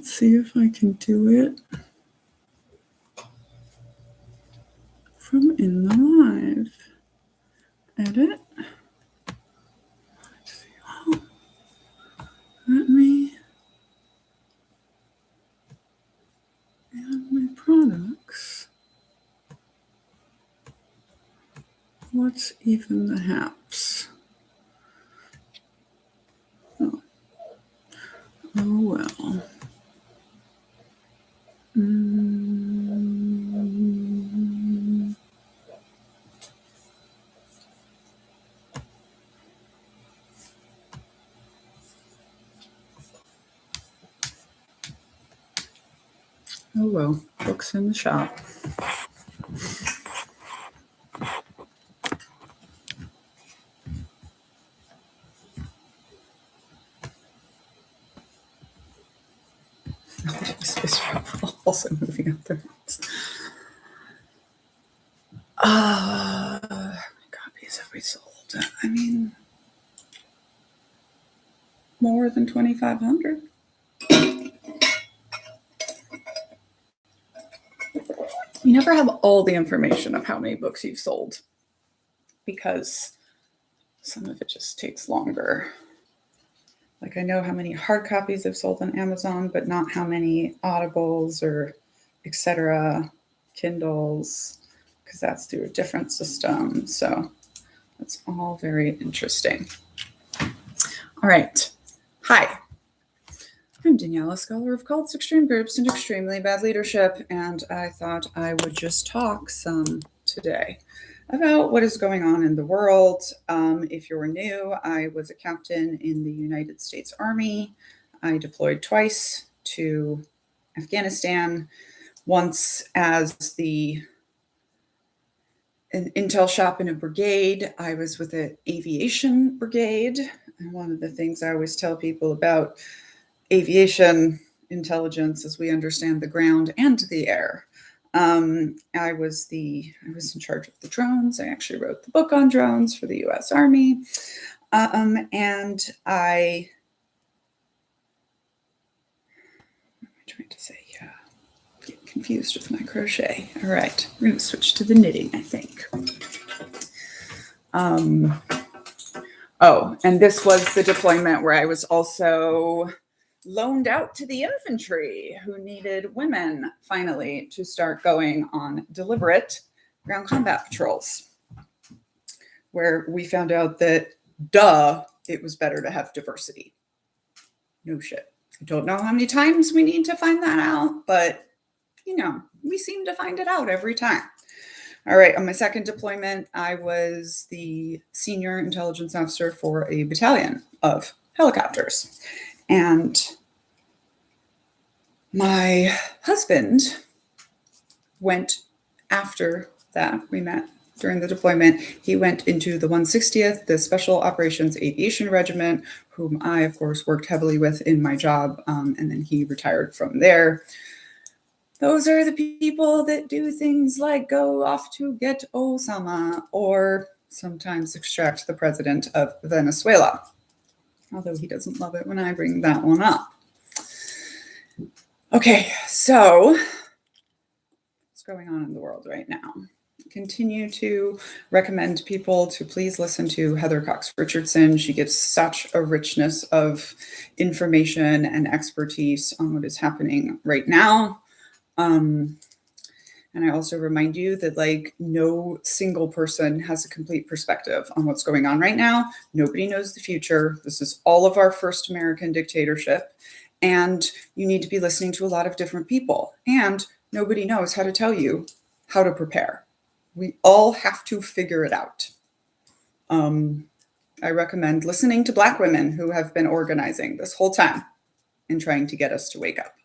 Let's see if I can do it from in the live. Edit. Let's see. Oh, let me add my products. What's even the haps? Oh well. Oh well, books in the shop. Space travel, also moving out the roots. How many copies have we sold? I mean, more than 2,500. You never have all the information of how many books you've sold because some of it just takes longer. Like I know how many hard copies I've sold on Amazon, but not how many Audibles or etc. Kindles, because that's through a different system. So that's all very interesting. All right. Hi. I'm Danielle, a scholar of cults, extreme groups, and extremely bad leadership, and I thought I would just talk some today about what is going on in the world. If you're new, I was a captain in the United States Army. I deployed twice to Afghanistan, once as the an intel shop in a brigade. I was with an aviation brigade, and one of the things I always tell people about aviation intelligence as we understand the ground and the air. I was in charge of the drones. I actually wrote the book on drones for the U.S. Army. And I, what am I trying to say? Yeah, get confused with my crochet. All right, we're going to switch to the knitting, I think. Oh, and this was the deployment where I was also loaned out to the infantry who needed women finally to start going on deliberate ground combat patrols, where we found out that, it was better to have diversity. No shit. I don't know how many times we need to find that out, but, we seem to find it out every time. All right, on my second deployment, I was the senior intelligence officer for a battalion of helicopters. And my husband went after that. We met during the deployment. He went into the 160th, the Special Operations Aviation Regiment, whom I, of course, worked heavily with in my job. And then he retired from there. Those are the people that do things like go off to get Osama or sometimes extract the president of Venezuela. Although he doesn't love it when I bring that one up. Okay, so what's going on in the world right now? Continue to recommend people to please listen to Heather Cox Richardson. She gives such a richness of information and expertise on what is happening right now. And I also remind you that no single person has a complete perspective on what's going on right now. Nobody knows the future. This is all of our first American dictatorship. And you need to be listening to a lot of different people. And nobody knows how to tell you how to prepare. We all have to figure it out. I recommend listening to Black women who have been organizing this whole time and trying to get us to wake up.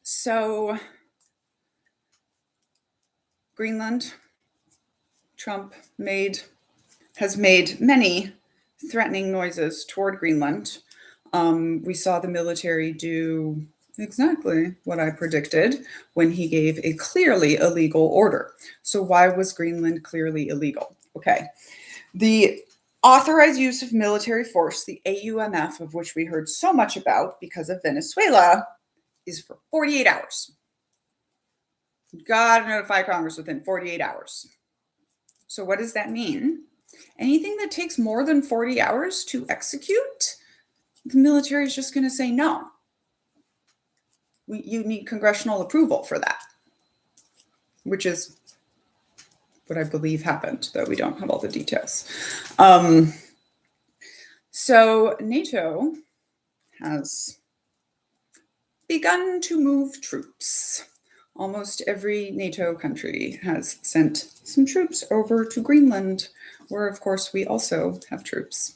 So Greenland, Trump has made many threatening noises toward Greenland. We saw the military do exactly what I predicted when he gave a clearly illegal order. So why was Greenland clearly illegal? Okay. The authorized use of military force, the AUMF, of which we heard so much about because of Venezuela, is for 48 hours. You've got to notify Congress within 48 hours. So what does that mean? Anything that takes more than 40 hours to execute, the military is just going to say no. You need congressional approval for that, which is what I believe happened, though we don't have all the details. So NATO has begun to move troops. Almost every NATO country has sent some troops over to Greenland, where, of course, we also have troops.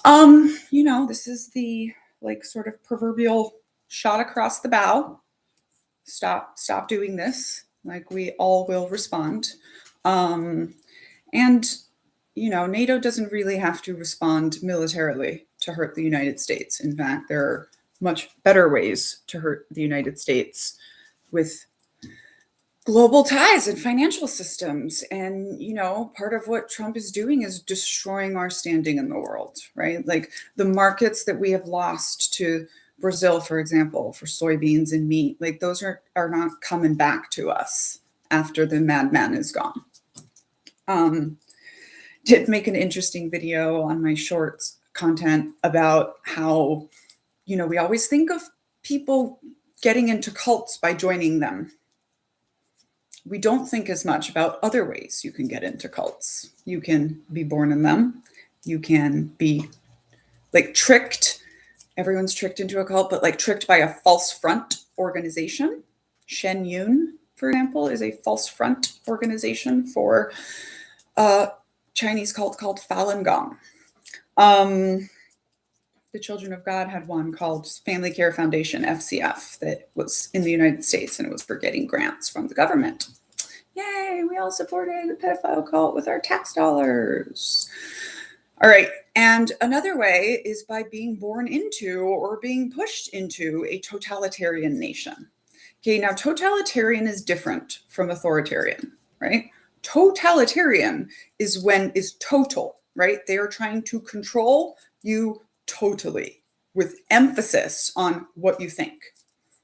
This is the sort of proverbial shot across the bow. Stop doing this. We all will respond. NATO doesn't really have to respond militarily to hurt the United States. In fact, there are much better ways to hurt the United States with global ties and financial systems. And, part of what Trump is doing is destroying our standing in the world, right? The markets that we have lost to Brazil, for example, for soybeans and meat, those are not coming back to us after the madman is gone. Did make an interesting video on my shorts content about how, we always think of people getting into cults by joining them. We don't think as much about other ways you can get into cults. You can be born in them. You can be tricked. Everyone's tricked into a cult, but tricked by a false front organization. Shen Yun, for example, is a false front organization for a Chinese cult called Falun Gong. The Children of God had one called Family Care Foundation, FCF, that was in the United States, and it was for getting grants from the government. Yay, we all supported the pedophile cult with our tax dollars. All right, and another way is by being born into or being pushed into a totalitarian nation. Okay, now totalitarian is different from authoritarian, right? Totalitarian is total, right? They are trying to control you totally, with emphasis on what you think,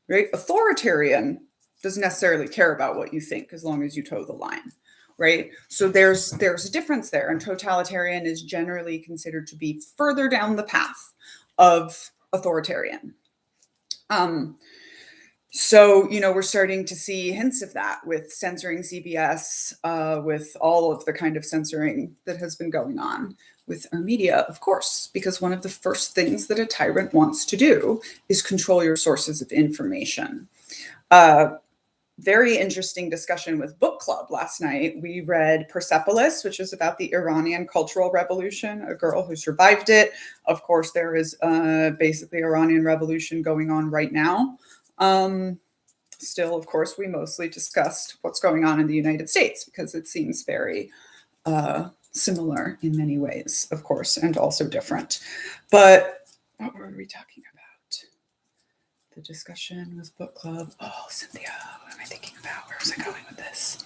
right? Authoritarian doesn't necessarily care about what you think as long as you toe the line, right? So there's a difference there, and totalitarian is generally considered to be further down the path of authoritarian. So, we're starting to see hints of that with censoring CBS, with all of the kind of censoring that has been going on with our media, of course, because one of the first things that a tyrant wants to do is control your sources of information. Very interesting discussion with book club last night. We read Persepolis, which is about the Iranian Cultural Revolution, a girl who survived it. Of course, there is basically Iranian revolution going on right now. Still, of course, we mostly discussed what's going on in the United States because it seems very similar in many ways, of course, and also different. But what were we talking about? The discussion with book club. Oh, Cynthia, what am I thinking about? Where was I going with this?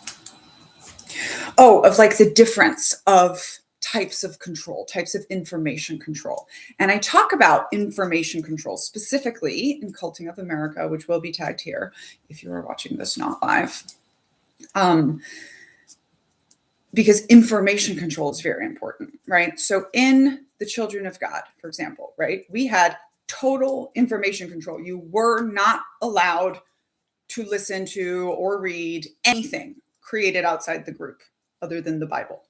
Oh, of the difference of types of control, types of information control. And I talk about information control specifically in Culting of America, which will be tagged here if you are watching this not live. Because information control is very important, right? So in the Children of God, for example, right, we had total information control. You were not allowed to listen to or read anything created outside the group other than the Bible,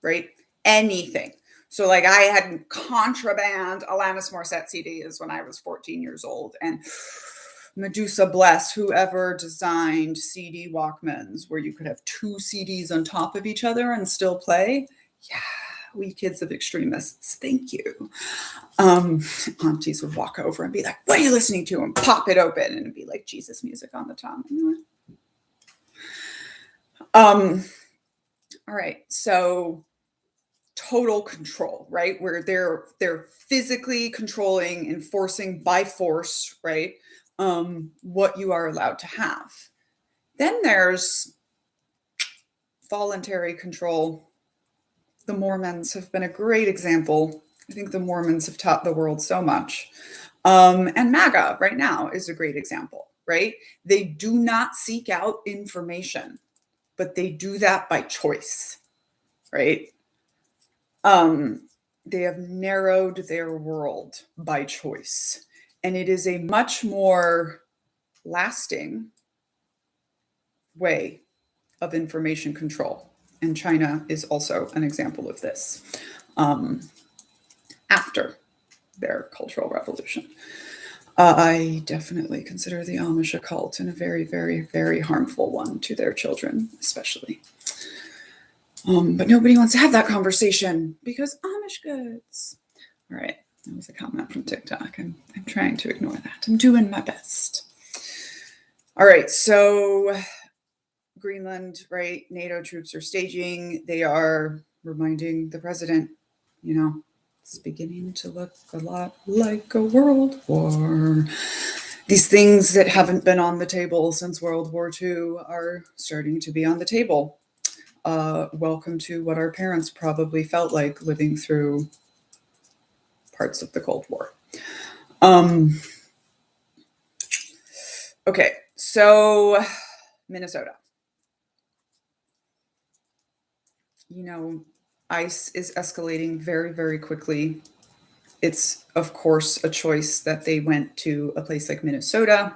right? Anything. So I had contraband Alanis Morissette CDs when I was 14 years old, and Medusa bless whoever designed CD Walkmans where you could have two CDs on top of each other and still play. Yeah, we kids of extremists, thank you. Aunties would walk over and be like, what are you listening to? And pop it open, and it'd be Jesus music on the top. All right, so total control, right? Where they're physically controlling, enforcing by force, right? What you are allowed to have. Then there's voluntary control, the Mormons have been a great example. I think the Mormons have taught the world so much. And MAGA right now is a great example, right? They do not seek out information, but they do that by choice, right? They have narrowed their world by choice. And it is a much more lasting way of information control. And China is also an example of this after their Cultural Revolution. I definitely consider the Amish a cult, and a very, very, very harmful one to their children, especially. But nobody wants to have that conversation because Amish goods. All right, that was a comment from TikTok. I'm trying to ignore that. I'm doing my best. All right, so Greenland, right? NATO troops are staging. They are reminding the president, it's beginning to look a lot like a world war. These things that haven't been on the table since World War II are starting to be on the table. Welcome to what our parents probably felt like living through parts of the Cold War. Okay, so Minnesota. ICE is escalating very, very quickly. It's, of course, a choice that they went to a place like Minnesota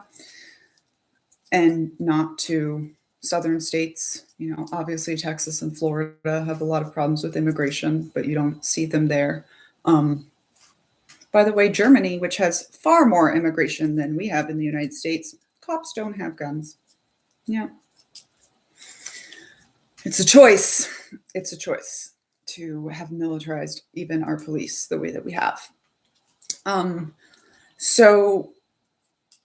and not to southern states. Obviously Texas and Florida have a lot of problems with immigration, but you don't see them there. By the way, Germany, which has far more immigration than we have in the United States, cops don't have guns. Yeah. It's a choice. It's a choice to have militarized even our police the way that we have. So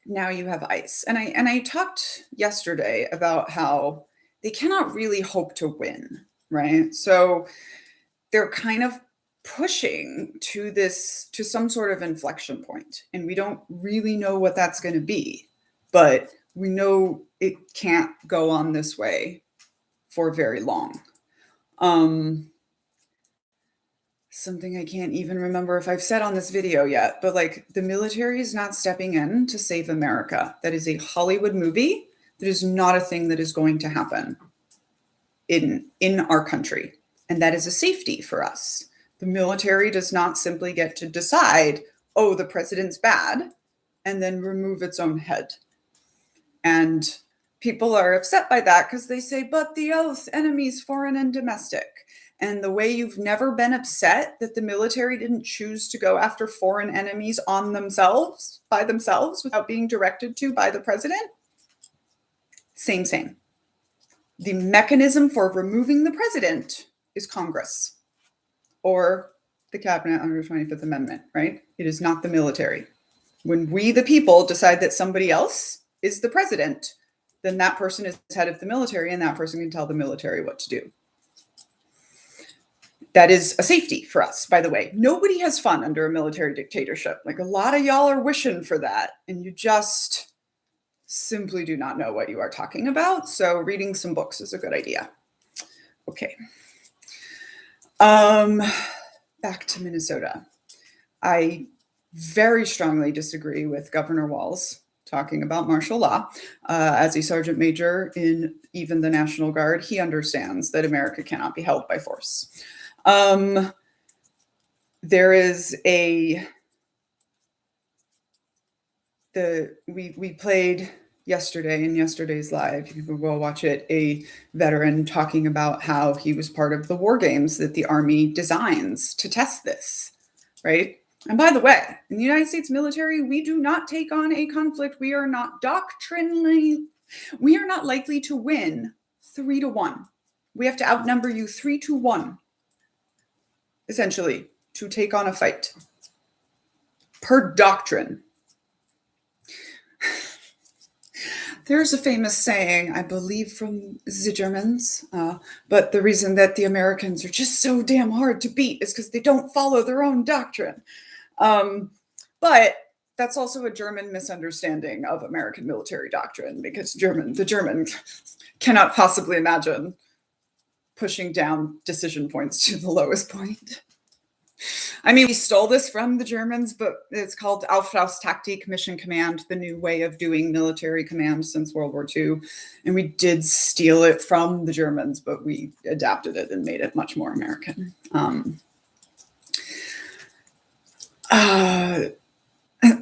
now you have ICE. And I talked yesterday about how they cannot really hope to win, right? So they're kind of pushing to some sort of inflection point, and we don't really know what that's going to be, but we know it can't go on this way for very long. Something I can't even remember if I've said on this video yet, but the military is not stepping in to save America. That is a Hollywood movie. That is not a thing that is going to happen in our country. And that is a safety for us. The military does not simply get to decide, oh, the president's bad, and then remove its own head. And people are upset by that because they say, but the oath, enemies, foreign and domestic. And the way you've never been upset that the military didn't choose to go after foreign enemies by themselves, without being directed to by the president, same. The mechanism for removing the president is Congress or the cabinet under the 25th Amendment, right? It is not the military. When we, the people, decide that somebody else is the president, then that person is head of the military, and that person can tell the military what to do. That is a safety for us, by the way. Nobody has fun under a military dictatorship. A lot of y'all are wishing for that, and you just simply do not know what you are talking about. So reading some books is a good idea. Okay. Back to Minnesota. I very strongly disagree with Governor Walz talking about martial law. As a sergeant major in even the National Guard, he understands that America cannot be held by force. There is we played yesterday in yesterday's live, you can go watch it, a veteran talking about how he was part of the war games that the Army designs to test this, right? And by the way, in the United States military, we do not take on a conflict. We are not likely to win 3-1. We have to outnumber you 3-1, essentially, to take on a fight. Per doctrine. There's a famous saying, I believe from the Germans, but the reason that the Americans are just so damn hard to beat is because they don't follow their own doctrine. But that's also a German misunderstanding of American military doctrine, because the German cannot possibly imagine pushing down decision points to the lowest point. I mean, we stole this from the Germans, but it's called Auftragstaktik, mission command, the new way of doing military command since World War II. And we did steal it from the Germans, but we adapted it and made it much more American.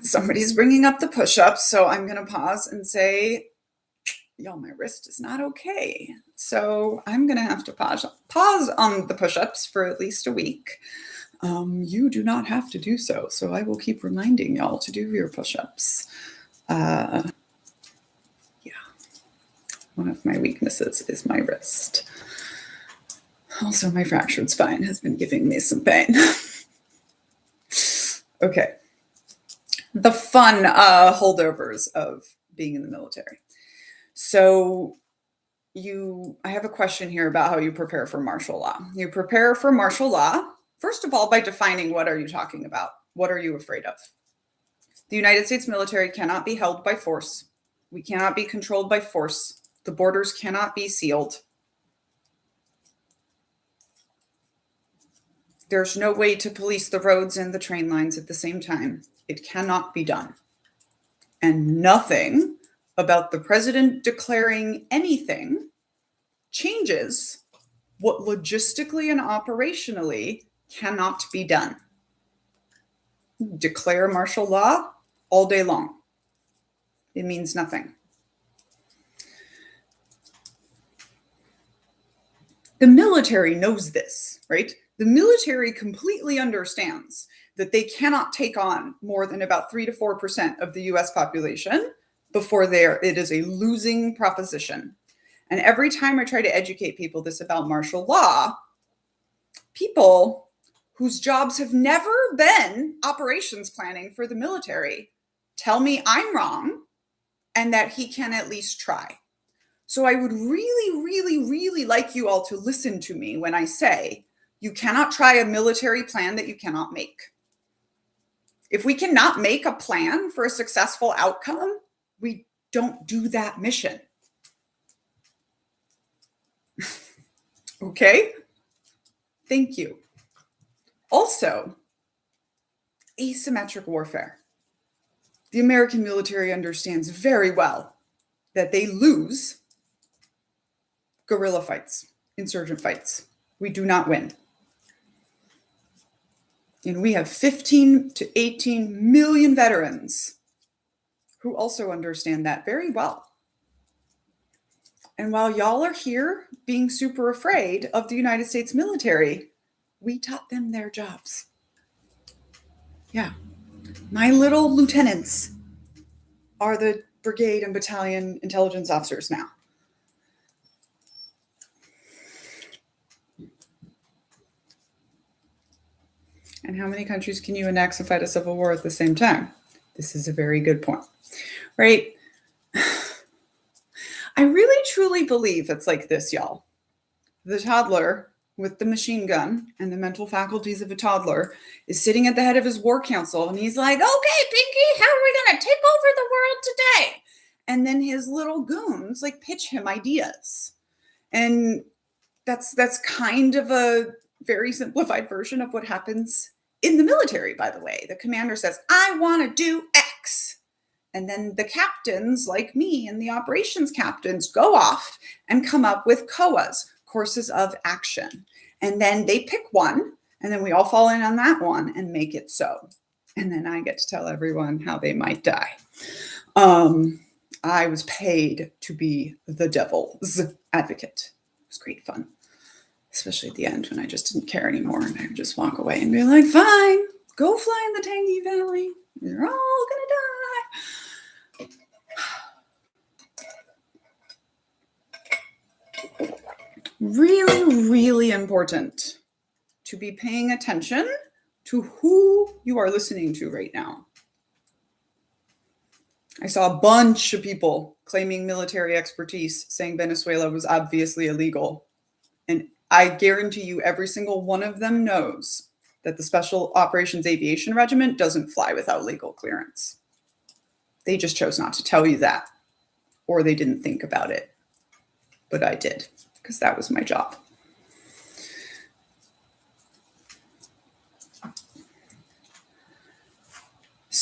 Somebody's bringing up the push-ups, so I'm going to pause and say, y'all, my wrist is not okay. So I'm going to have to pause on the push-ups for at least a week. You do not have to do so. So I will keep reminding y'all to do your push-ups. Yeah. One of my weaknesses is my wrist. Also, my fractured spine has been giving me some pain. Okay. The fun holdovers of being in the military. So I have a question here about how you prepare for martial law. You prepare for martial law, first of all, by defining what are you talking about? What are you afraid of? The United States military cannot be held by force. We cannot be controlled by force. The borders cannot be sealed. There's no way to police the roads and the train lines at the same time. It cannot be done. And nothing about the president declaring anything changes what logistically and operationally cannot be done. Declare martial law all day long. It means nothing. The military knows this, right? The military completely understands that they cannot take on more than about 3 to 4% of the US population before it is a losing proposition. And every time I try to educate people this about martial law, people whose jobs have never been operations planning for the military tell me I'm wrong and that he can at least try. So I would really, really, really like you all to listen to me when I say you cannot try a military plan that you cannot make. If we cannot make a plan for a successful outcome, we don't do that mission. Okay? Thank you. Also, asymmetric warfare. The American military understands very well that they lose guerrilla fights, insurgent fights. We do not win. And we have 15 to 18 million veterans who also understand that very well. And while y'all are here being super afraid of the United States military, we taught them their jobs. Yeah. My little lieutenants are the brigade and battalion intelligence officers now. And how many countries can you annex and fight a civil war at the same time? This is a very good point, right? I really, truly believe it's like this, y'all. The toddler with the machine gun and the mental faculties of a toddler is sitting at the head of his war council, and he's like, okay, Pinky, how are we going to take over the world today? And then his little goons like pitch him ideas. And that's kind of a very simplified version of what happens in the military, by the way. The commander says, I want to do X. And then the captains, like me and the operations captains, go off and come up with COAs, courses of action. And then they pick one, and then we all fall in on that one and make it so. And then I get to tell everyone how they might die. I was paid to be the devil's advocate. It was great fun. Especially at the end when I just didn't care anymore and I would just walk away and be like, fine, go fly in the Tangi Valley. You're all going to die. Really, really important to be paying attention to who you are listening to right now. I saw a bunch of people claiming military expertise saying Venezuela was obviously illegal. And I guarantee you every single one of them knows that the Special Operations Aviation Regiment doesn't fly without legal clearance. They just chose not to tell you that, or they didn't think about it. But I did, because that was my job.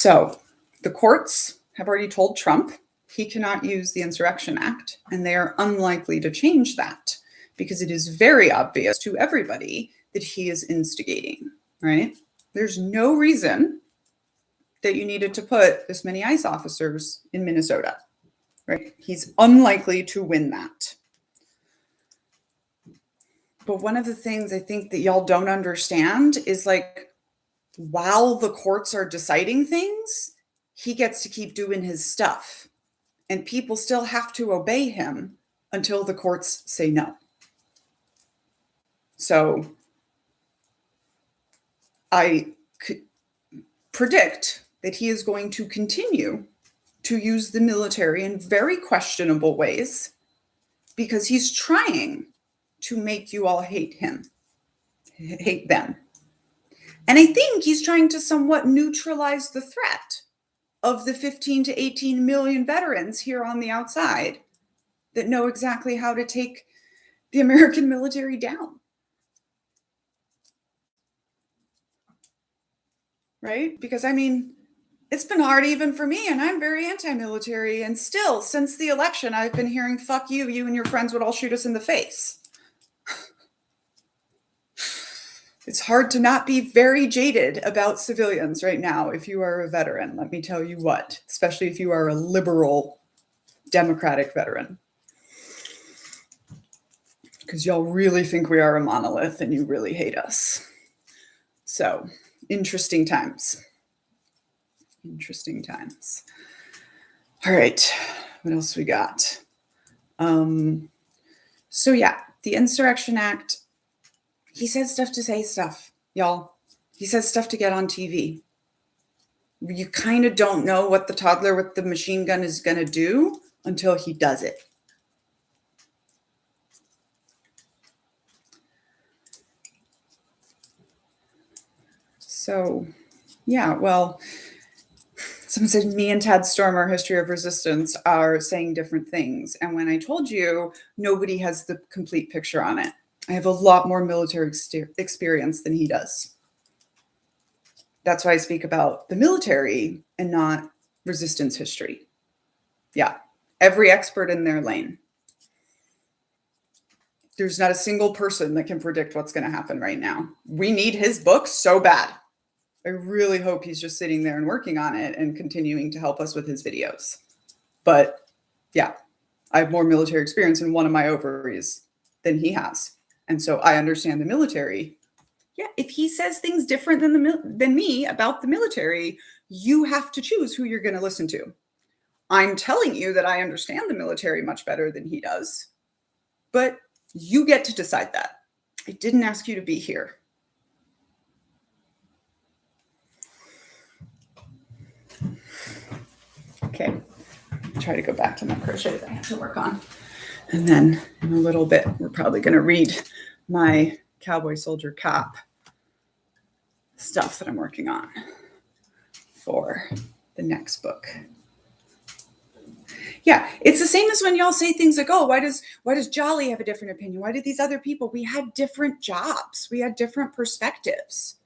So the courts have already told Trump he cannot use the Insurrection Act, and they are unlikely to change that because it is very obvious to everybody that he is instigating, right? There's no reason that you needed to put this many ICE officers in Minnesota, right? He's unlikely to win that. But one of the things I think that y'all don't understand is, like, while the courts are deciding things, he gets to keep doing his stuff. And people still have to obey him until the courts say no. So I could predict that he is going to continue to use the military in very questionable ways because he's trying to make you all hate him, hate them. And I think he's trying to somewhat neutralize the threat of the 15 to 18 million veterans here on the outside that know exactly how to take the American military down. Right? Because, I mean, it's been hard even for me, and I'm very anti-military. And still, since the election, I've been hearing, fuck you, you and your friends would all shoot us in the face. It's hard to not be very jaded about civilians right now if you are a veteran, let me tell you what, especially if you are a liberal Democratic veteran. Because y'all really think we are a monolith and you really hate us. So, interesting times. Interesting times. All right, what else we got? So yeah, the Insurrection Act, he says stuff to say stuff, y'all. He says stuff to get on TV. You kind of don't know what the toddler with the machine gun is going to do until he does it. So, yeah, well, someone said me and Tad Stormer, History of Resistance, are saying different things. And when I told you, nobody has the complete picture on it. I have a lot more military experience than he does. That's why I speak about the military and not resistance history. Yeah, every expert in their lane. There's not a single person that can predict what's going to happen right now. We need his book so bad. I really hope he's just sitting there and working on it and continuing to help us with his videos. But yeah, I have more military experience in one of my ovaries than he has. And so I understand the military. Yeah, if he says things different than me about the military, you have to choose who you're going to listen to. I'm telling you that I understand the military much better than he does, but you get to decide that. I didn't ask you to be here. Okay, try to go back to my crochet that I have to work on. And then in a little bit, we're probably going to read my Cowboy Soldier Cop stuff that I'm working on for the next book. Yeah, it's the same as when y'all say things like, oh, why does Jolly have a different opinion? Why did these other people? We had different jobs. We had different perspectives.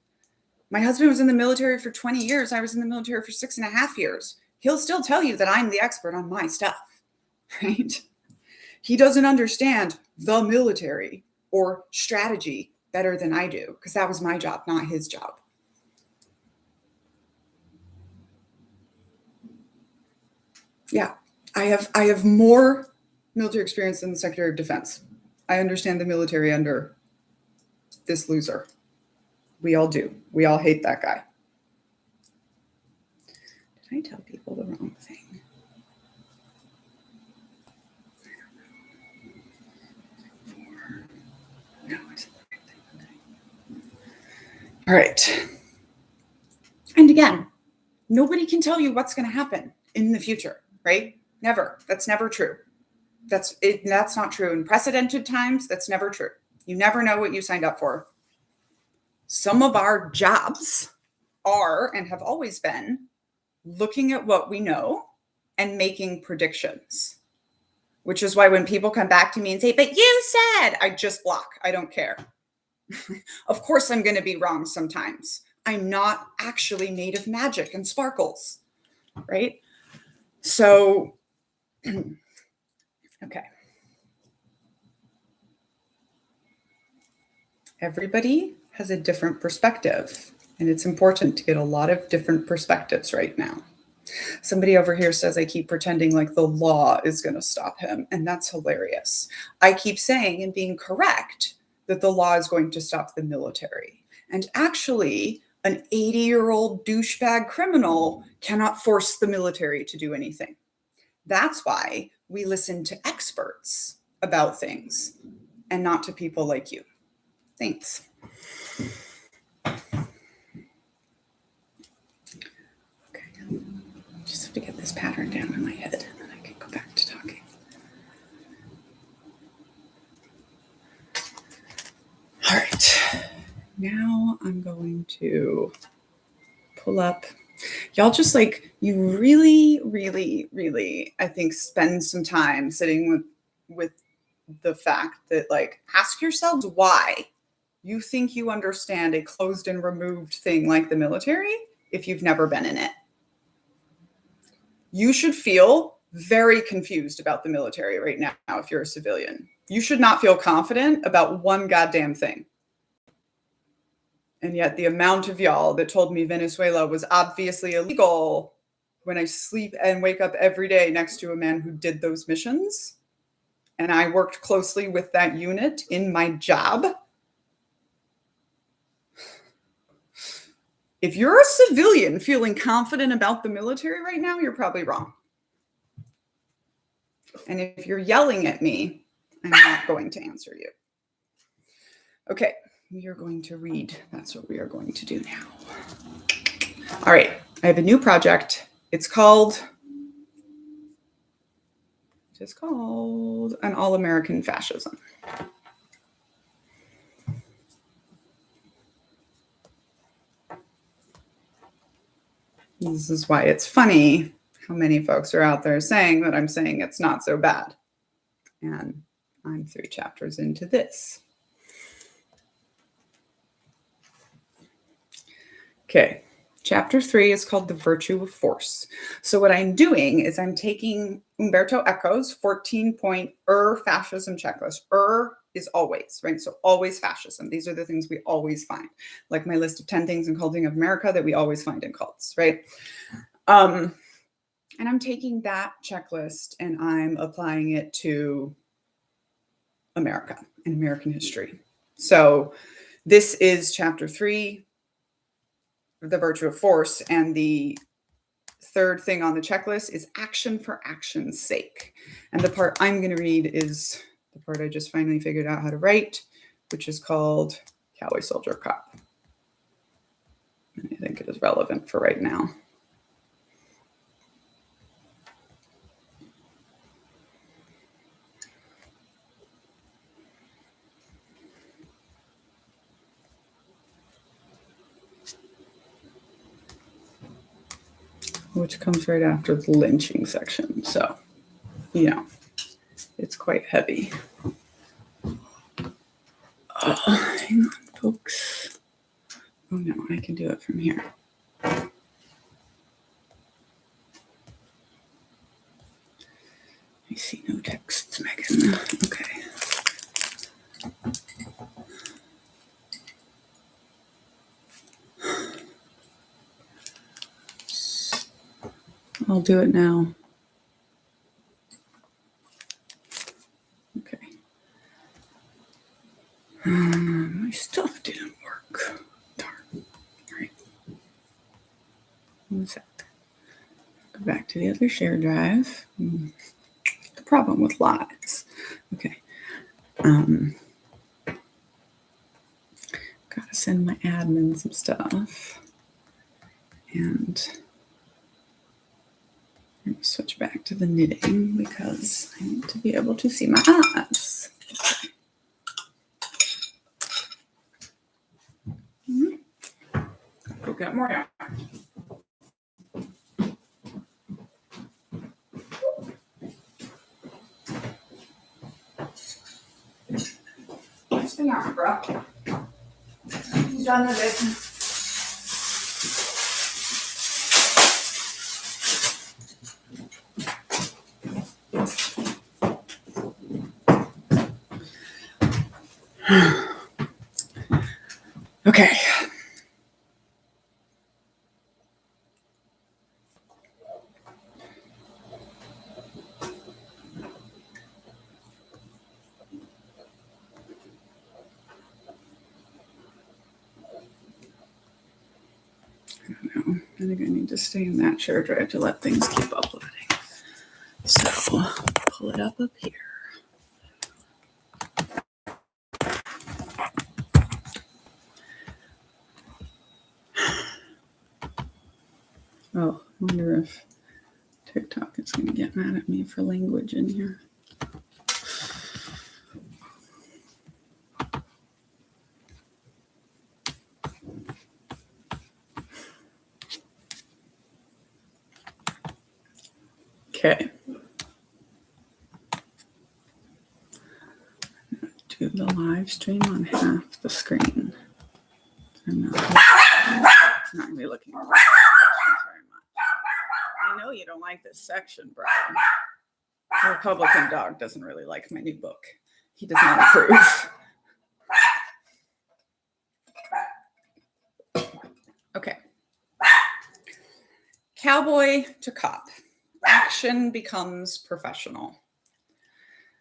My husband was in the military for 20 years. I was in the military for 6.5 years. He'll still tell you that I'm the expert on my stuff, right? He doesn't understand the military or strategy better than I do, because that was my job, not his job. Yeah, I have more military experience than the Secretary of Defense. I understand the military under this loser. We all do. We all hate that guy. Did I tell people the wrong thing? No, I said the right thing. Okay. All right. And again, nobody can tell you what's going to happen in the future, right? Never. That's never true. That's not true. In precedented times, that's never true. You never know what you signed up for. Some of our jobs are and have always been looking at what we know and making predictions, which is why when people come back to me and say, but you said, I just block. I don't care. Of course, I'm going to be wrong sometimes. I'm not actually made of magic and sparkles, right? So, okay. Everybody has a different perspective, and it's important to get a lot of different perspectives right now. Somebody over here says I keep pretending like the law is going to stop him, and that's hilarious. I keep saying and being correct that the law is going to stop the military. And actually, an 80-year-old douchebag criminal cannot force the military to do anything. That's why we listen to experts about things and not to people like you. Thanks. Okay. Just have to get this pattern down in my head, and then I can go back to talking. All right. Now I'm going to pull up. Y'all just you really, really, really, I think, spend some time sitting with the fact that, ask yourselves why you think you understand a closed and removed thing like the military if you've never been in it. You should feel very confused about the military right now if you're a civilian. You should not feel confident about one goddamn thing. And yet the amount of y'all that told me Venezuela was obviously illegal when I sleep and wake up every day next to a man who did those missions, and I worked closely with that unit in my job. If you're a civilian feeling confident about the military right now, you're probably wrong. And if you're yelling at me, I'm not going to answer you. Okay, we are going to read. That's what we are going to do now. All right, I have a new project. It's called An All-American Fascism. This is why it's funny how many folks are out there saying that I'm saying it's not so bad. And I'm 3 chapters into this. Okay, chapter 3 is called The Virtue of Force. So what I'm doing is I'm taking Umberto Eco's 14-point fascism checklist. Is always, right? So always fascism. These are the things we always find. Like my list of 10 things in culting of America that we always find in cults, right? And I'm taking that checklist and I'm applying it to America and American history. So this is chapter 3, The Virtue of Force, and the third thing on the checklist is action for action's sake. And the part I'm going to read is the part I just finally figured out how to write, which is called Cowboy Soldier Cop. And I think it is relevant for right now. Which comes right after the lynching section. So, it's quite heavy. Hang on, folks. Oh no, I can do it from here. I see no texts, Megan. Okay. I'll do it now. Okay. My stuff didn't work. Darn. All right. 1 sec. Go back to the other share drive. The problem with lives. Okay. Gotta send my admin some stuff. And I'm going to switch back to the knitting because I need to be able to see my eyes. Okay. Go get more yarn. Where's the yarn, bro? You done with it? Okay. I think I need to stay in that share drive to let things keep uploading. So pull it up here. Oh, I wonder if TikTok is going to get mad at me for language in here. Okay. Do the live stream on half the screen. I'm not going to be looking at questions very much. I know you don't like this section, Brian. The Republican dog doesn't really like my new book. He does not approve. Okay. Cowboy to cop. Action becomes professional.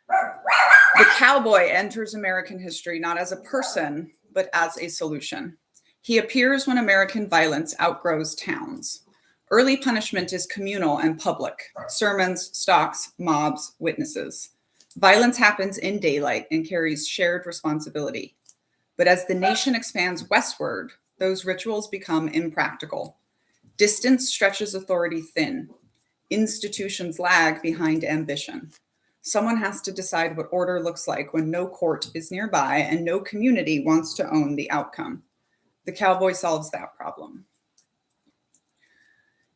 The cowboy enters American history not as a person, but as a solution. He appears when American violence outgrows towns. Early punishment is communal and public. Sermons, stocks, mobs, witnesses. Violence happens in daylight and carries shared responsibility. But as the nation expands westward, those rituals become impractical. Distance stretches authority thin. Institutions lag behind ambition. Someone has to decide what order looks like when no court is nearby and no community wants to own the outcome. The cowboy solves that problem.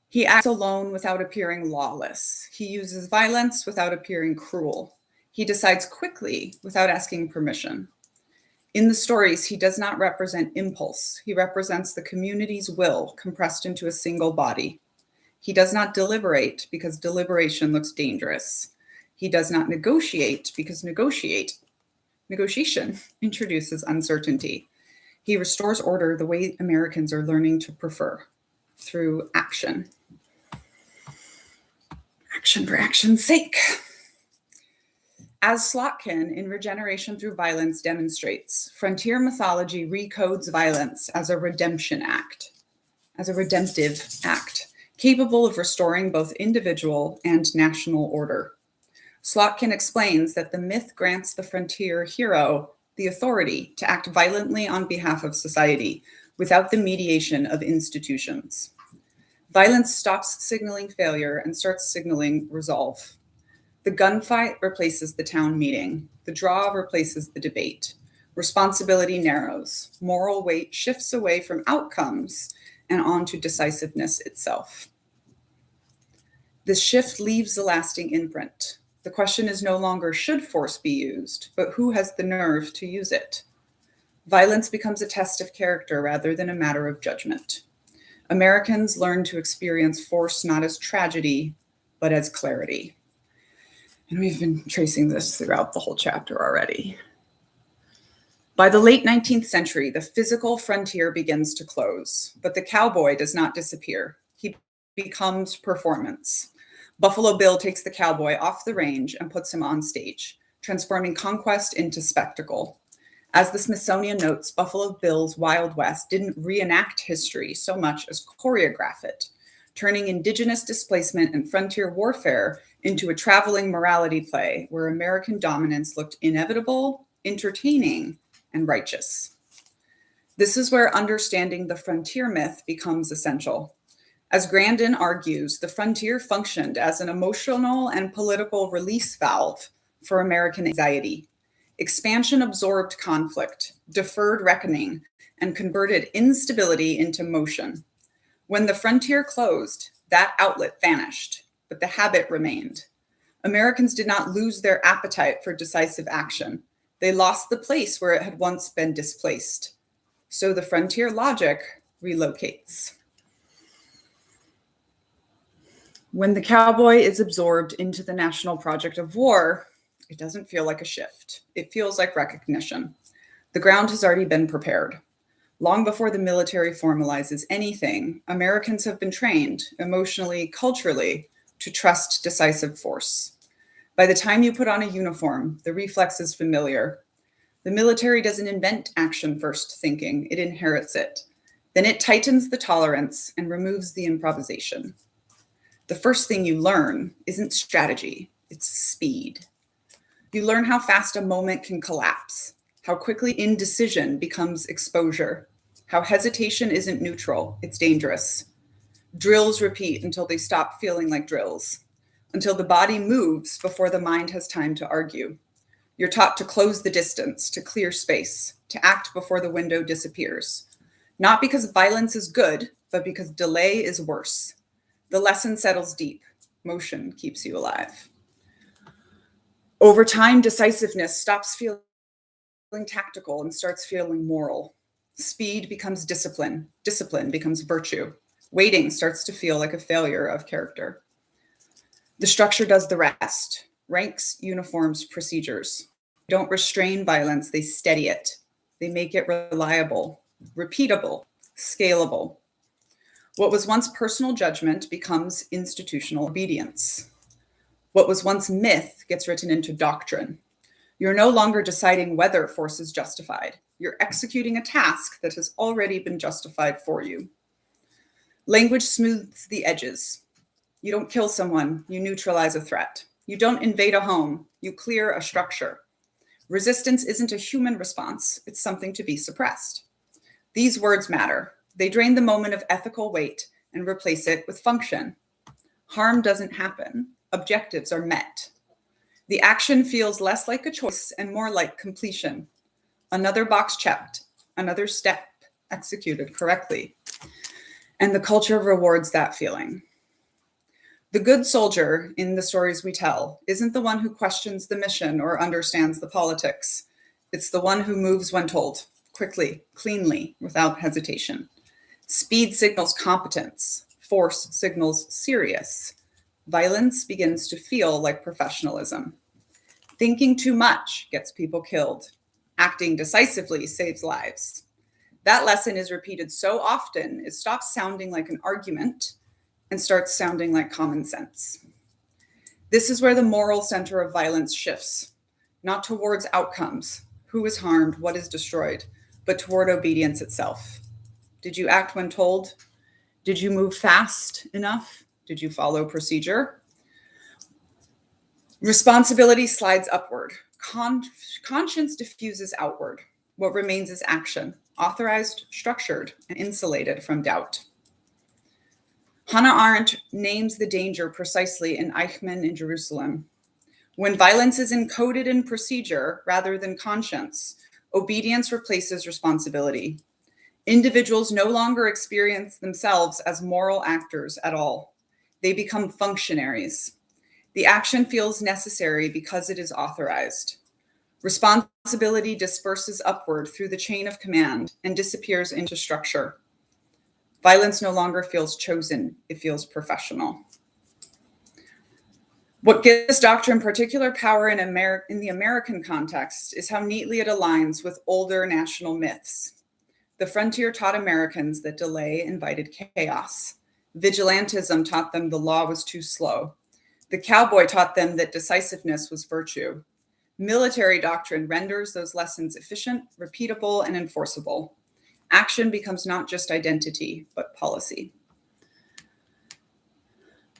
He acts alone without appearing lawless. He uses violence without appearing cruel. He decides quickly without asking permission. In the stories, he does not represent impulse. He represents the community's will compressed into a single body. He does not deliberate because deliberation looks dangerous. He does not negotiate because negotiation introduces uncertainty. He restores order the way Americans are learning to prefer, through action. Action for action's sake. As Slotkin in Regeneration Through Violence demonstrates, frontier mythology recodes violence as a redemptive act, capable of restoring both individual and national order. Slotkin explains that the myth grants the frontier hero the authority to act violently on behalf of society without the mediation of institutions. Violence stops signaling failure and starts signaling resolve. The gunfight replaces the town meeting. The draw replaces the debate. Responsibility narrows. Moral weight shifts away from outcomes and onto decisiveness itself. This shift leaves a lasting imprint. The question is no longer should force be used, but who has the nerve to use it? Violence becomes a test of character rather than a matter of judgment. Americans learn to experience force not as tragedy, but as clarity. And we've been tracing this throughout the whole chapter already. By the late 19th century, the physical frontier begins to close, but the cowboy does not disappear. He becomes performance. Buffalo Bill takes the cowboy off the range and puts him on stage, transforming conquest into spectacle. As the Smithsonian notes, Buffalo Bill's Wild West didn't reenact history so much as choreograph it, turning indigenous displacement and frontier warfare into a traveling morality play where American dominance looked inevitable, entertaining, and righteous. This is where understanding the frontier myth becomes essential. As Grandin argues, the frontier functioned as an emotional and political release valve for American anxiety. Expansion absorbed conflict, deferred reckoning, and converted instability into motion. When the frontier closed, that outlet vanished, but the habit remained. Americans did not lose their appetite for decisive action. They lost the place where it had once been displaced. So the frontier logic relocates. When the cowboy is absorbed into the national project of war, it doesn't feel like a shift. It feels like recognition. The ground has already been prepared. Long before the military formalizes anything, Americans have been trained, emotionally, culturally, to trust decisive force. By the time you put on a uniform, the reflex is familiar. The military doesn't invent action-first thinking, it inherits it. Then it tightens the tolerance and removes the improvisation. The first thing you learn isn't strategy, it's speed. You learn how fast a moment can collapse, how quickly indecision becomes exposure, how hesitation isn't neutral, it's dangerous. Drills repeat until they stop feeling like drills, until the body moves before the mind has time to argue. You're taught to close the distance, to clear space, to act before the window disappears. Not because violence is good, but because delay is worse. The lesson settles deep. Motion keeps you alive. Over time, decisiveness stops feeling tactical and starts feeling moral. Speed becomes discipline. Discipline becomes virtue. Waiting starts to feel like a failure of character. The structure does the rest. Ranks, uniforms, procedures. They don't restrain violence, they steady it. They make it reliable, repeatable, scalable. What was once personal judgment becomes institutional obedience. What was once myth gets written into doctrine. You're no longer deciding whether force is justified. You're executing a task that has already been justified for you. Language smooths the edges. You don't kill someone, you neutralize a threat. You don't invade a home, you clear a structure. Resistance isn't a human response, it's something to be suppressed. These words matter. They drain the moment of ethical weight and replace it with function. Harm doesn't happen. Objectives are met. The action feels less like a choice and more like completion. Another box checked, another step executed correctly. And the culture rewards that feeling. The good soldier in the stories we tell isn't the one who questions the mission or understands the politics. It's the one who moves when told, quickly, cleanly, without hesitation. Speed signals competence. Force signals serious. Violence begins to feel like professionalism. Thinking too much gets people killed. Acting decisively saves lives. That lesson is repeated so often, it stops sounding like an argument and starts sounding like common sense. This is where the moral center of violence shifts, not towards outcomes, who is harmed, what is destroyed, but toward obedience itself. Did you act when told? Did you move fast enough? Did you follow procedure? Responsibility slides upward. Conscience diffuses outward. What remains is action, authorized, structured, and insulated from doubt. Hannah Arendt names the danger precisely in Eichmann in Jerusalem. When violence is encoded in procedure rather than conscience, obedience replaces responsibility. Individuals no longer experience themselves as moral actors at all. They become functionaries. The action feels necessary because it is authorized. Responsibility disperses upward through the chain of command and disappears into structure. Violence no longer feels chosen, it feels professional. What gives doctrine particular power in the American context is how neatly it aligns with older national myths. The frontier taught Americans that delay invited chaos. Vigilantism taught them the law was too slow. The cowboy taught them that decisiveness was virtue. Military doctrine renders those lessons efficient, repeatable, and enforceable. Action becomes not just identity, but policy.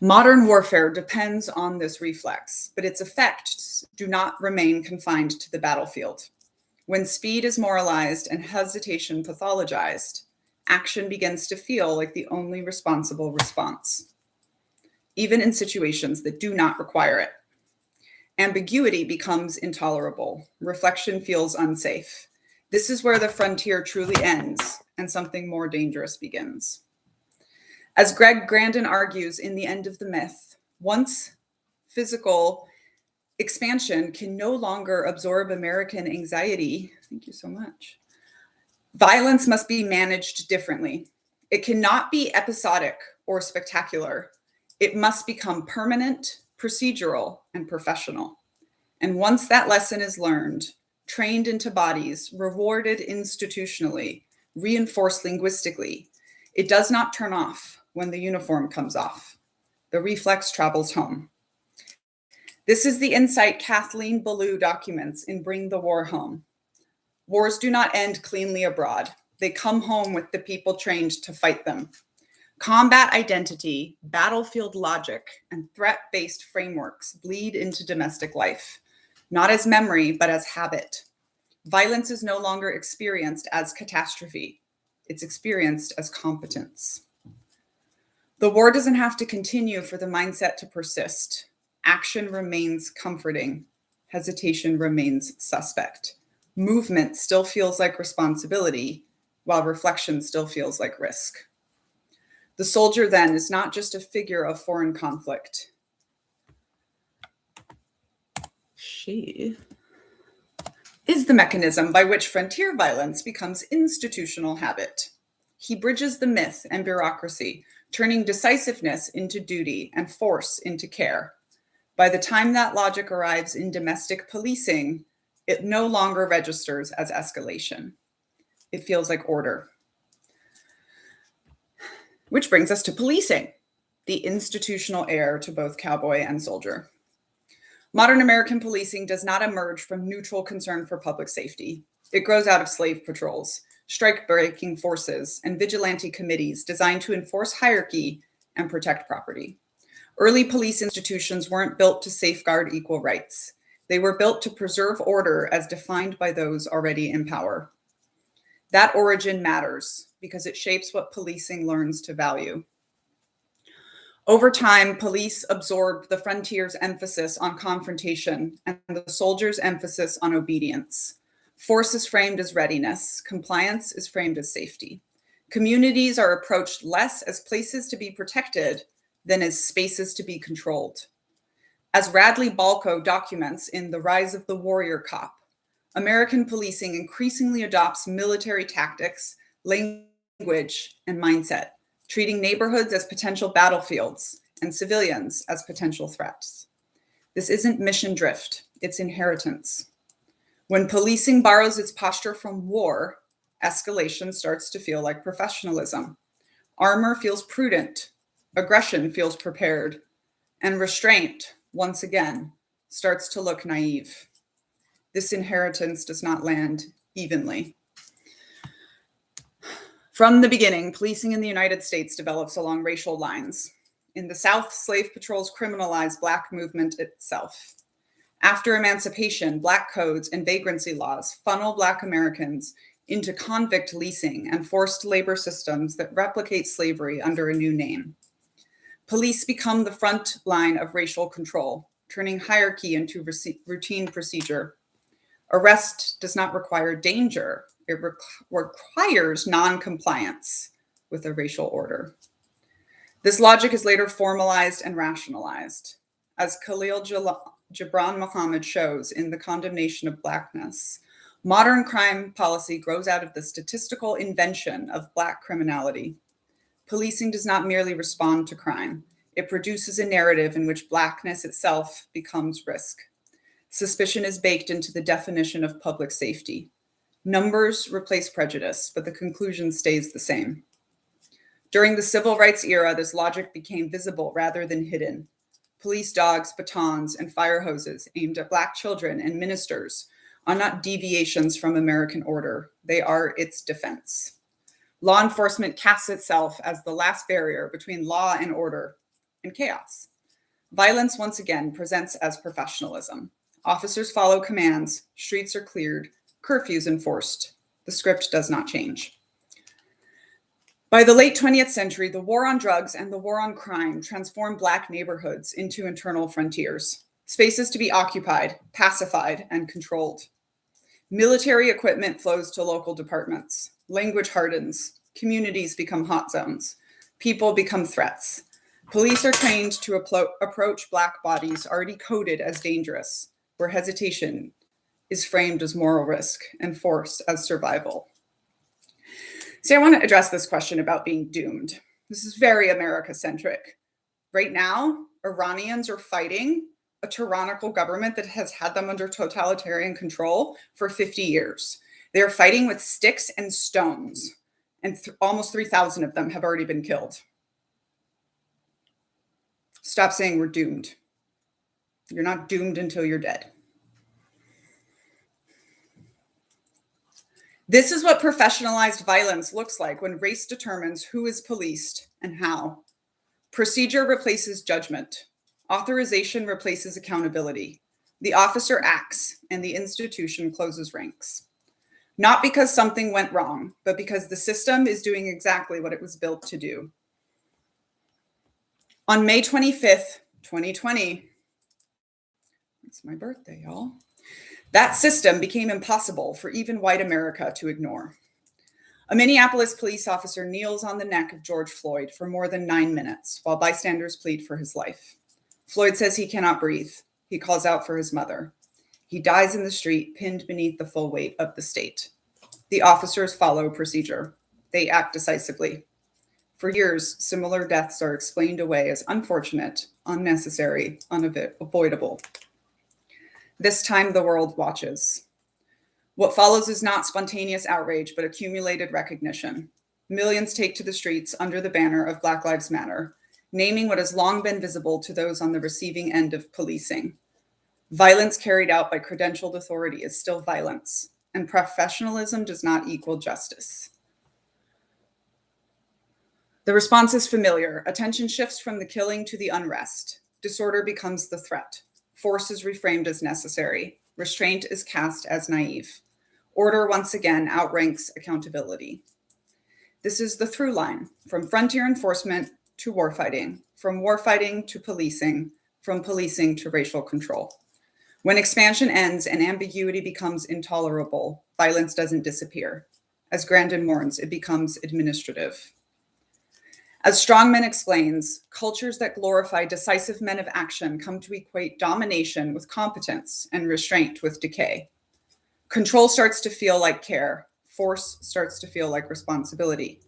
Modern warfare depends on this reflex, but its effects do not remain confined to the battlefield. When speed is moralized and hesitation pathologized, action begins to feel like the only responsible response, even in situations that do not require it. Ambiguity becomes intolerable. Reflection feels unsafe. This is where the frontier truly ends and something more dangerous begins. As Greg Grandin argues in The End of the Myth, once physical expansion can no longer absorb American anxiety, thank you so much, violence must be managed differently. It cannot be episodic or spectacular. It must become permanent, procedural, and professional. And once that lesson is learned, trained into bodies, rewarded institutionally, reinforced linguistically. It does not turn off when the uniform comes off. The reflex travels home. This is the insight Kathleen Belew documents in Bring the War Home. Wars do not end cleanly abroad. They come home with the people trained to fight them. Combat identity, battlefield logic, and threat-based frameworks bleed into domestic life, not as memory, but as habit. Violence is no longer experienced as catastrophe. It's experienced as competence. The war doesn't have to continue for the mindset to persist. Action remains comforting. Hesitation remains suspect. Movement still feels like responsibility, while reflection still feels like risk. The soldier then is not just a figure of foreign conflict. She is the mechanism by which frontier violence becomes institutional habit. He bridges the myth and bureaucracy, turning decisiveness into duty and force into care. By the time that logic arrives in domestic policing, it no longer registers as escalation. It feels like order. Which brings us to policing, the institutional heir to both cowboy and soldier. Modern American policing does not emerge from neutral concern for public safety. It grows out of slave patrols, strike-breaking forces, and vigilante committees designed to enforce hierarchy and protect property. Early police institutions weren't built to safeguard equal rights. They were built to preserve order as defined by those already in power. That origin matters because it shapes what policing learns to value. Over time, police absorbed the frontier's emphasis on confrontation and the soldier's emphasis on obedience. Force is framed as readiness. Compliance is framed as safety. Communities are approached less as places to be protected than as spaces to be controlled. As Radley Balco documents in The Rise of the Warrior Cop, American policing increasingly adopts military tactics, language, and mindset, treating neighborhoods as potential battlefields and civilians as potential threats. This isn't mission drift, it's inheritance. When policing borrows its posture from war, escalation starts to feel like professionalism. Armor feels prudent, aggression feels prepared, and restraint, once again, starts to look naive. This inheritance does not land evenly. From the beginning, policing in the United States develops along racial lines. In the South, slave patrols criminalized Black movement itself. After emancipation, Black codes and vagrancy laws funnel Black Americans into convict leasing and forced labor systems that replicate slavery under a new name. Police become the front line of racial control, turning hierarchy into routine procedure. Arrest does not require danger. It requires non-compliance with a racial order. This logic is later formalized and rationalized. As Khalil Gibran Muhammad shows in The Condemnation of Blackness, modern crime policy grows out of the statistical invention of Black criminality. Policing does not merely respond to crime. It produces a narrative in which Blackness itself becomes risk. Suspicion is baked into the definition of public safety. Numbers replace prejudice, but the conclusion stays the same. During the civil rights era, this logic became visible rather than hidden. Police dogs, batons, and fire hoses aimed at Black children and ministers are not deviations from American order. They are its defense. Law enforcement casts itself as the last barrier between law and order and chaos. Violence, once again, presents as professionalism. Officers follow commands, streets are cleared, curfews enforced. The script does not change. By the late 20th century, the war on drugs and the war on crime transformed Black neighborhoods into internal frontiers, spaces to be occupied, pacified, and controlled. Military equipment flows to local departments. Language hardens. Communities become hot zones. People become threats. Police are trained to approach Black bodies already coded as dangerous, where hesitation is framed as moral risk and force as survival. See, I want to address this question about being doomed. This is very America-centric. Right now, Iranians are fighting a tyrannical government that has had them under totalitarian control for 50 years. They are fighting with sticks and stones, and almost 3,000 of them have already been killed. Stop saying we're doomed. You're not doomed until you're dead. This is what professionalized violence looks like when race determines who is policed and how. Procedure replaces judgment. Authorization replaces accountability. The officer acts and the institution closes ranks. Not because something went wrong, but because the system is doing exactly what it was built to do. On May 25th, 2020, it's my birthday, y'all. That system became impossible for even white America to ignore. A Minneapolis police officer kneels on the neck of George Floyd for more than 9 minutes while bystanders plead for his life. Floyd says he cannot breathe. He calls out for his mother. He dies in the street, pinned beneath the full weight of the state. The officers follow procedure. They act decisively. For years, similar deaths are explained away as unfortunate, unnecessary, unavoidable. This time, the world watches. What follows is not spontaneous outrage, but accumulated recognition. Millions take to the streets under the banner of Black Lives Matter, naming what has long been visible to those on the receiving end of policing. Violence carried out by credentialed authority is still violence, and professionalism does not equal justice. The response is familiar. Attention shifts from the killing to the unrest. Disorder becomes the threat. Force is reframed as necessary. Restraint is cast as naive. Order once again outranks accountability. This is the through line from frontier enforcement to warfighting, from warfighting to policing, from policing to racial control. When expansion ends and ambiguity becomes intolerable, violence doesn't disappear. As Grandin mourns, it becomes administrative. As Strongman explains, cultures that glorify decisive men of action come to equate domination with competence and restraint with decay. Control starts to feel like care. Force starts to feel like responsibility.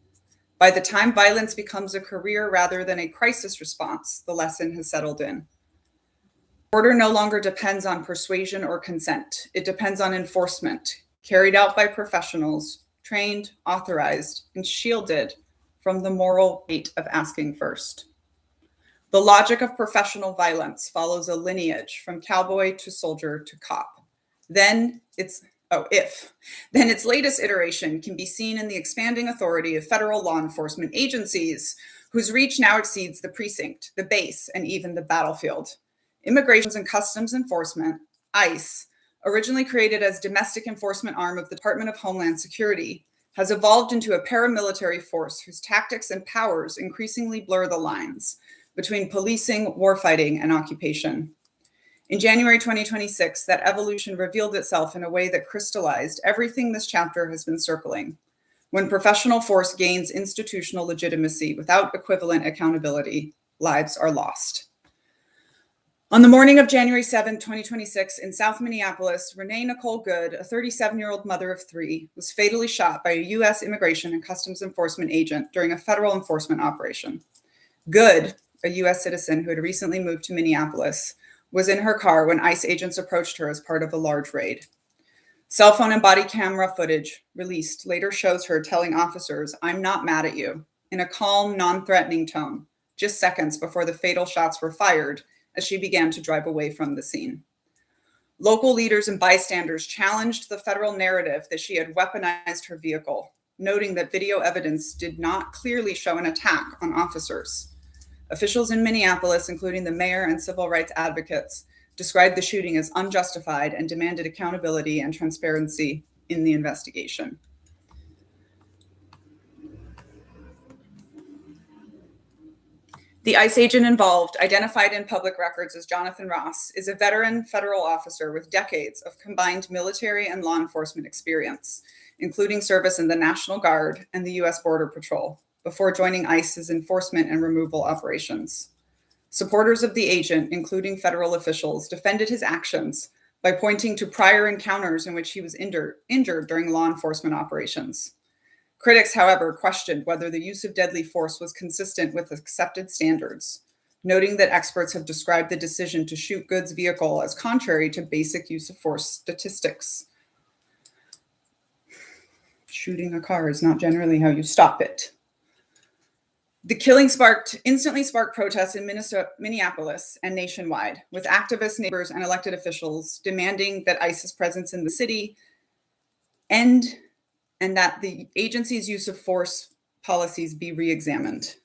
By the time violence becomes a career rather than a crisis response, the lesson has settled in. Order no longer depends on persuasion or consent. It depends on enforcement, carried out by professionals, trained, authorized, and shielded from the moral weight of asking first. The logic of professional violence follows a lineage from cowboy to soldier to cop. Then its latest iteration can be seen in the expanding authority of federal law enforcement agencies, whose reach now exceeds the precinct, the base, and even the battlefield. Immigration and Customs Enforcement, ICE, originally created as domestic enforcement arm of the Department of Homeland Security, has evolved into a paramilitary force whose tactics and powers increasingly blur the lines between policing, warfighting, and occupation. In January 2026, that evolution revealed itself in a way that crystallized everything this chapter has been circling. When professional force gains institutional legitimacy without equivalent accountability, lives are lost. On the morning of January 7, 2026, in South Minneapolis, Renee Nicole Good, a 37-year-old mother of 3, was fatally shot by a U.S. Immigration and Customs Enforcement agent during a federal enforcement operation. Good, a U.S. citizen who had recently moved to Minneapolis, was in her car when ICE agents approached her as part of a large raid. Cell phone and body camera footage released later shows her telling officers, "I'm not mad at you," in a calm, non-threatening tone, just seconds before the fatal shots were fired as she began to drive away from the scene. Local leaders and bystanders challenged the federal narrative that she had weaponized her vehicle, noting that video evidence did not clearly show an attack on officers. Officials in Minneapolis, including the mayor and civil rights advocates, described the shooting as unjustified and demanded accountability and transparency in the investigation. The ICE agent involved, identified in public records as Jonathan Ross, is a veteran federal officer with decades of combined military and law enforcement experience, including service in the National Guard and the U.S. Border Patrol, before joining ICE's enforcement and removal operations. Supporters of the agent, including federal officials, defended his actions by pointing to prior encounters in which he was injured during law enforcement operations. Critics, however, questioned whether the use of deadly force was consistent with accepted standards. noting that experts have described the decision to shoot Good's vehicle as contrary to basic use of force statistics. Shooting a car is not generally how you stop it. The killing instantly sparked protests in Minneapolis and nationwide, with activists, neighbors, and elected officials demanding that ICE's presence in the city end and that the agency's use of force policies be re-examined.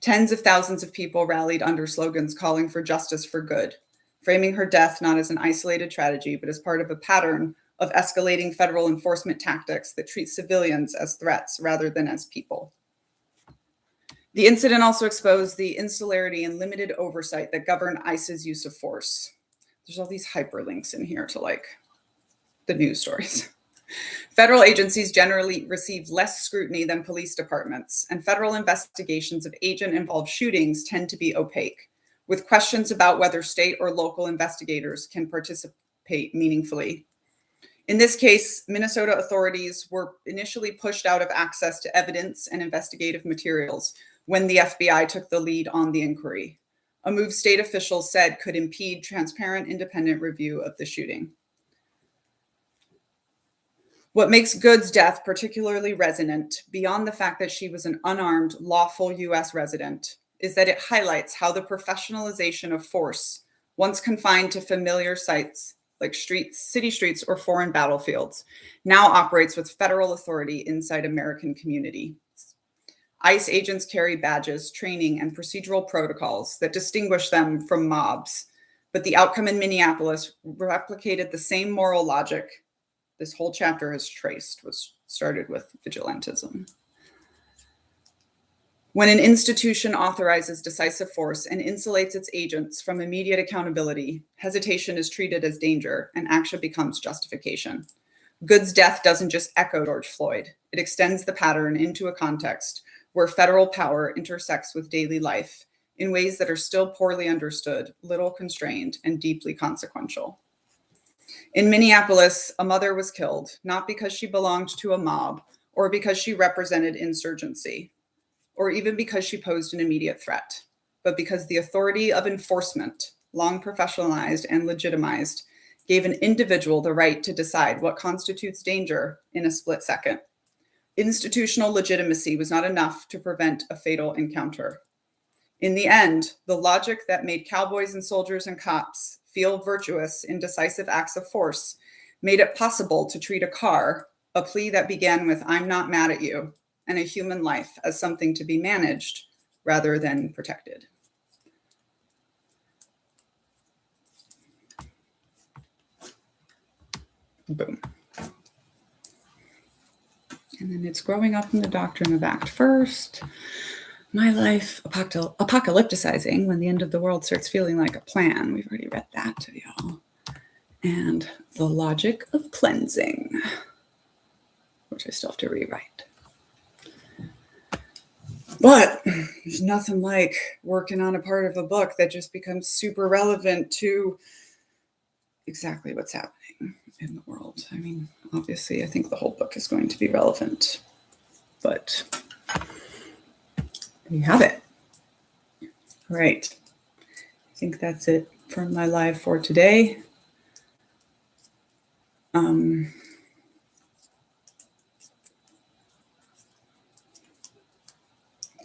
Tens of thousands of people rallied under slogans calling for justice for Good, framing her death not as an isolated tragedy, but as part of a pattern of escalating federal enforcement tactics that treat civilians as threats rather than as people. The incident also exposed the insularity and limited oversight that govern ICE's use of force. There's all these hyperlinks in here to like the news stories. Federal agencies generally receive less scrutiny than police departments, and federal investigations of agent-involved shootings tend to be opaque, with questions about whether state or local investigators can participate meaningfully. In this case, Minnesota authorities were initially pushed out of access to evidence and investigative materials when the FBI took the lead on the inquiry, a move state officials said could impede transparent, independent review of the shooting. What makes Good's death particularly resonant, beyond the fact that she was an unarmed, lawful U.S. resident, is that it highlights how the professionalization of force, once confined to familiar sites like streets, city streets, or foreign battlefields, now operates with federal authority inside American community. ICE agents carry badges, training, and procedural protocols that distinguish them from mobs, but the outcome in Minneapolis replicated the same moral logic this whole chapter has traced, was started with vigilantism. When an institution authorizes decisive force and insulates its agents from immediate accountability, hesitation is treated as danger and action becomes justification. Good's death doesn't just echo George Floyd. It extends the pattern into a context where federal power intersects with daily life in ways that are still poorly understood, little constrained, and deeply consequential. In Minneapolis, a mother was killed, not because she belonged to a mob or because she represented insurgency, or even because she posed an immediate threat, but because the authority of enforcement, long professionalized and legitimized, gave an individual the right to decide what constitutes danger in a split second. Institutional legitimacy was not enough to prevent a fatal encounter. In the end, the logic that made cowboys and soldiers and cops feel virtuous in decisive acts of force made it possible to treat a car, a plea that began with "I'm not mad at you," and a human life as something to be managed rather than protected. Boom. And then it's growing up in the doctrine of act first. My life apocalypticizing when the end of the world starts feeling like a plan. We've already read that to y'all. And the logic of cleansing, which I still have to rewrite. But there's nothing like working on a part of a book that just becomes super relevant to exactly what's happening in the world. I mean, obviously, I think the whole book is going to be relevant, but you have it. All right. I think that's it for my live for today.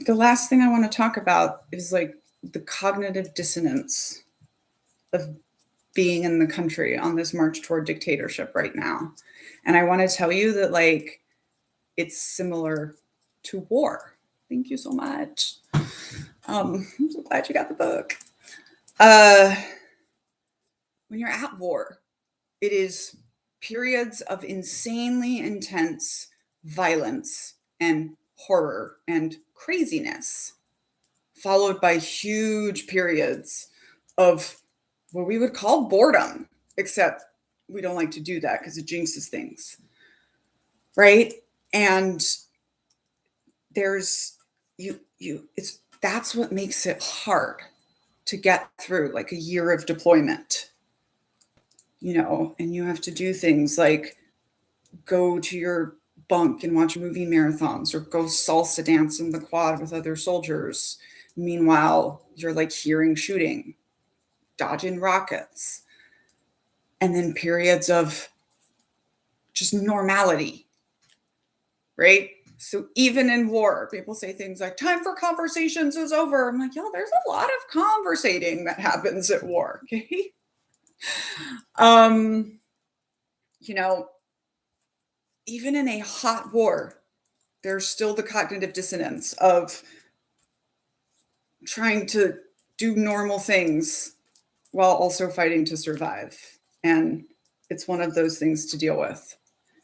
The last thing I want to talk about is like the cognitive dissonance of being in the country on this march toward dictatorship right now. And I want to tell you that like it's similar to war. Thank you so much. I'm so glad you got the book. When you're at war, it is periods of insanely intense violence and horror and craziness, followed by huge periods of what we would call boredom, except we don't like to do that because it jinxes things, right? And there's that's what makes it hard to get through like a year of deployment, you know, and you have to do things like go to your bunk and watch movie marathons or go salsa dance in the quad with other soldiers Meanwhile, you're like hearing shooting, dodging rockets, and then periods of just normality, right? So even in war, people say things like, time for conversations is over. I'm like, yo, there's a lot of conversating that happens at war, okay? You know, even in a hot war, there's still the cognitive dissonance of trying to do normal things while also fighting to survive. And it's one of those things to deal with.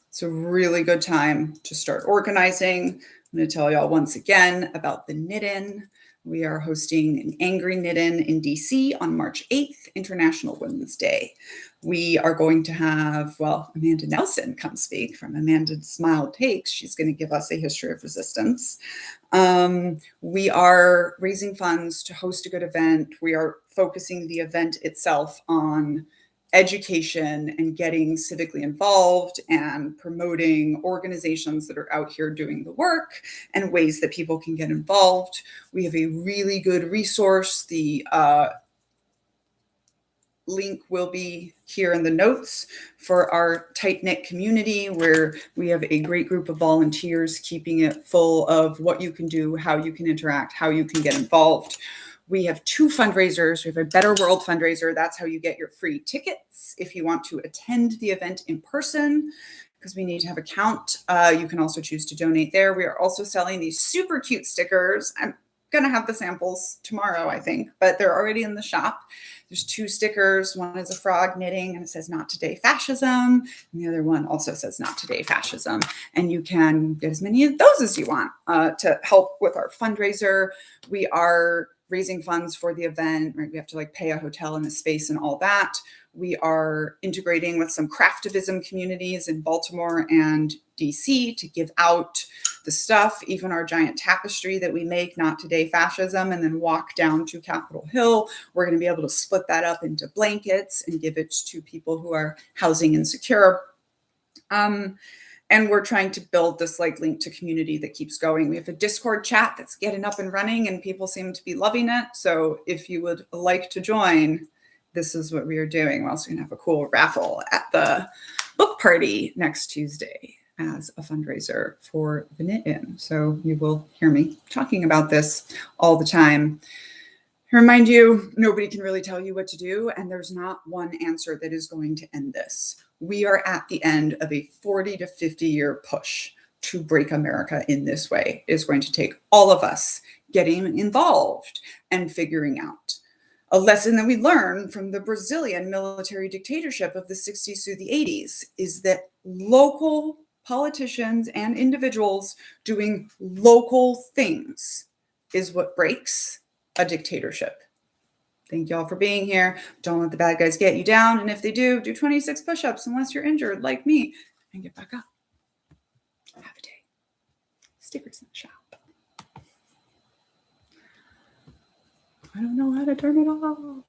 It's a really good time to start organizing. I'm going to tell y'all once again about the Knit-In. We are hosting an Angry Knit-In in DC on March 8th, International Women's Day. We are going to have, well, Amanda Nelson come speak from Amanda Smile Takes. She's going to give us a history of resistance. We are raising funds to host a good event. We are focusing the event itself on education and getting civically involved and promoting organizations that are out here doing the work and ways that people can get involved. We have a really good resource. The link will be here in the notes for our tight-knit community, where we have a great group of volunteers keeping it full of what you can do, how you can interact, how you can get involved. We have 2 fundraisers. We have a Better World fundraiser. That's how you get your free tickets if you want to attend the event in person, because we need to have a count. You can also choose to donate there. We are also selling these super cute stickers. I'm going to have the samples tomorrow, I think, but they're already in the shop. There's 2 stickers. One is a frog knitting and it says "Not Today Fascism." And the other one also says "Not Today Fascism." And you can get as many of those as you want to help with our fundraiser. We are raising funds for the event, right? We have to like pay a hotel and a space and all that. We are integrating with some craftivism communities in Baltimore and DC to give out the stuff, even our giant tapestry that we make, "Not Today Fascism," and then walk down to Capitol Hill. We're going to be able to split that up into blankets and give it to people who are housing insecure. And we're trying to build this like link to community that keeps going. We have a Discord chat that's getting up and running and people seem to be loving it. So if you would like to join, this is what we are doing. We're also going to have a cool raffle at the book party next Tuesday as a fundraiser for the Knit-In. So you will hear me talking about this all the time. I remind you, nobody can really tell you what to do, and there's not one answer that is going to end this. We are at the end of a 40 to 50 year push to break America in this way. It is going to take all of us getting involved and figuring out. A lesson that we learned from the Brazilian military dictatorship of the 60s through the 80s is that local politicians and individuals doing local things is what breaks a dictatorship. Thank y'all for being here. Don't let the bad guys get you down. And if they do 26 push-ups unless you're injured like me, and get back up. Have a day. Stickers in the shop. I don't know how to turn it off.